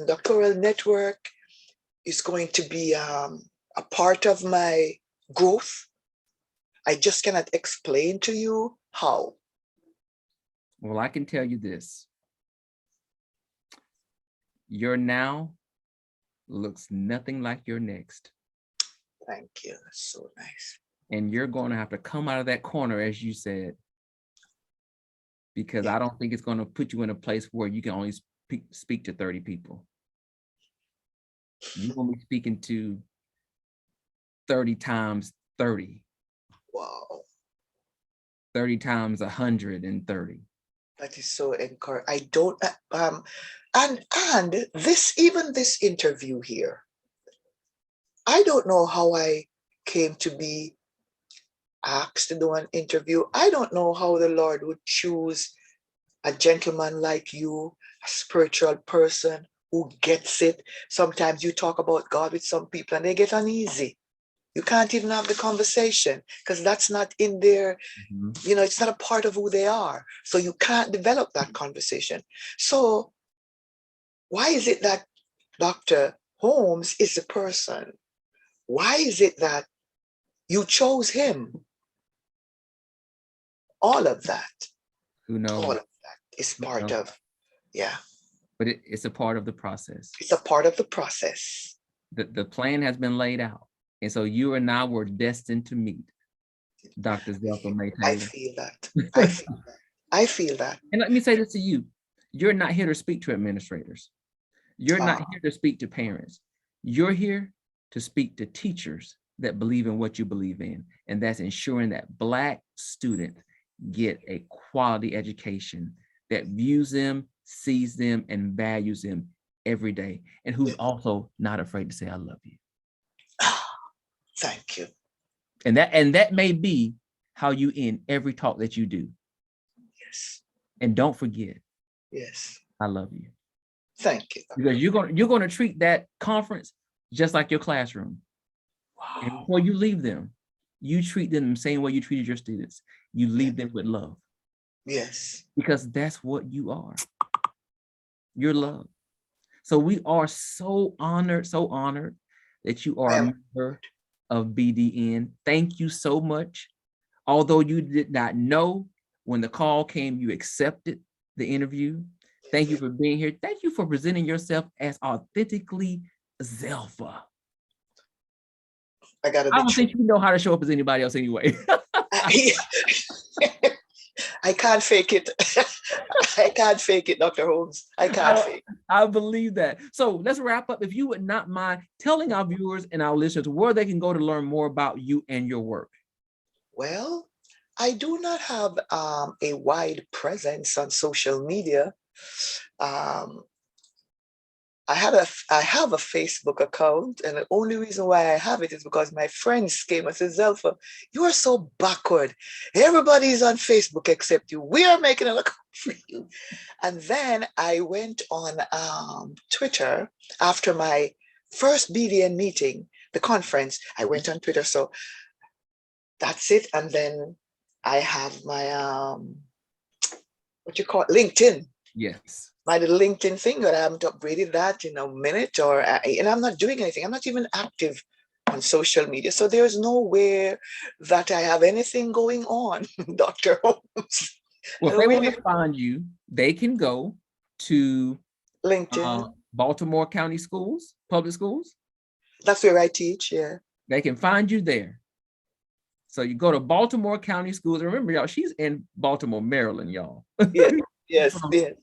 Doctoral Network is going to be a part of my growth. I just cannot explain to you how. Well, I can tell you this. Your now looks nothing like your next. Thank you. That's so nice. And you're going to have to come out of that corner, as you said, because I don't think it's going to put you in a place where you can only speak to 30 people. You're going to be speaking to 30 times 30. Wow. 30 times 130. That is so encouraging. I don't and this interview here, I don't know how I came to be asked to do an interview. I don't know how the Lord would choose a gentleman like you, a spiritual person who gets it. Sometimes you talk about God with some people and they get uneasy. You can't even have the conversation because that's not in their, it's not a part of who they are. So you can't develop that conversation. So why is it that Dr. Holmes is the person? Why is it that you chose him? All of that. Who knows? All of that is part of, yeah. But it's a part of the process. It's a part of the process. The plan has been laid out. And so you and I were destined to meet Dr. Zelpha Taylor. I feel that. I feel that. I feel that. And let me say this to you. You're not here to speak to administrators. You're not here to speak to parents. You're here to speak to teachers that believe in what you believe in. And that's ensuring that Black students get a quality education that views them, sees them, and values them every day. And who's also not afraid to say, I love you. Thank you. And that may be how you end every talk that you do. Yes. And don't forget. Yes. I love you. Thank you. Because you're going to treat that conference just like your classroom. Wow. And before you leave them, you treat them the same way you treated your students. You leave them with love. Yes. Because that's what you are. You're love. So we are so honored that you are a member of BDN. Thank you so much. Although you did not know when the call came, you accepted the interview. Thank you for being here. Thank you for presenting yourself as authentically Zelpha. I gotta I be don't true. think you know how to show up as anybody else anyway. I, I can't fake it. I can't fake it, Dr. Holmes. I can't I, fake it. I believe that. So let's wrap up. If you would not mind telling our viewers and our listeners where they can go to learn more about you and your work. Well, I do not have a wide presence on social media. Um, I have a Facebook account, and the only reason why I have it is because my friends came and said, Zelpha, you are so backward. Everybody's on Facebook except you. We are making an account for you. And then I went on Twitter after my first BDN meeting, the conference. I went on Twitter. So that's it. And then I have my what you call it? LinkedIn. Yes. My little LinkedIn thing, but I haven't upgraded that in a minute, and I'm not doing anything. I'm not even active on social media. So there's nowhere that I have anything going on, Dr. Holmes. Well, if they want to find you, they can go to LinkedIn. Baltimore County Schools, public schools. That's where I teach, yeah. They can find you there. So you go to Baltimore County Schools. Remember, y'all, she's in Baltimore, Maryland, y'all. Yeah. Yes,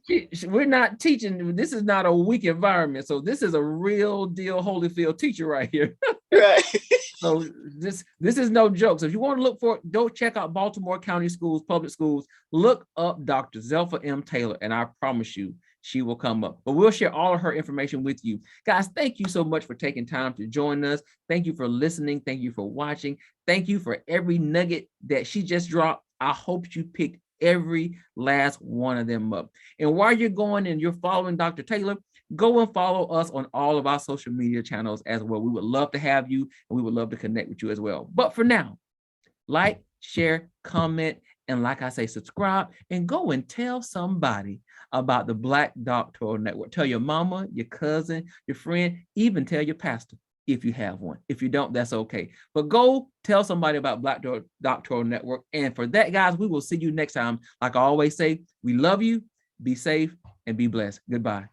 yes. We're not teaching. This is not a weak environment. So this is a real deal Holyfield teacher right here. Right. So this is no joke. So if you want to look for it, go check out Baltimore County Schools, public schools. Look up Dr. Zelpha M. Taylor, and I promise you, she will come up. But we'll share all of her information with you. Guys, thank you so much for taking time to join us. Thank you for listening. Thank you for watching. Thank you for every nugget that she just dropped. I hope you picked every last one of them up. And while you're going and you're following Dr. Taylor, go and follow us on all of our social media channels as well. We would love to have you, and we would love to connect with you as well. But for now, like, share, comment, and like I say, subscribe, and go and tell somebody about the Black Doctoral Network. Tell your mama, your cousin, your friend, even tell your pastor if you have one. If you don't, that's okay. But go tell somebody about Black Doctoral Network. And for that, guys, we will see you next time. Like I always say, we love you, be safe, and be blessed. Goodbye.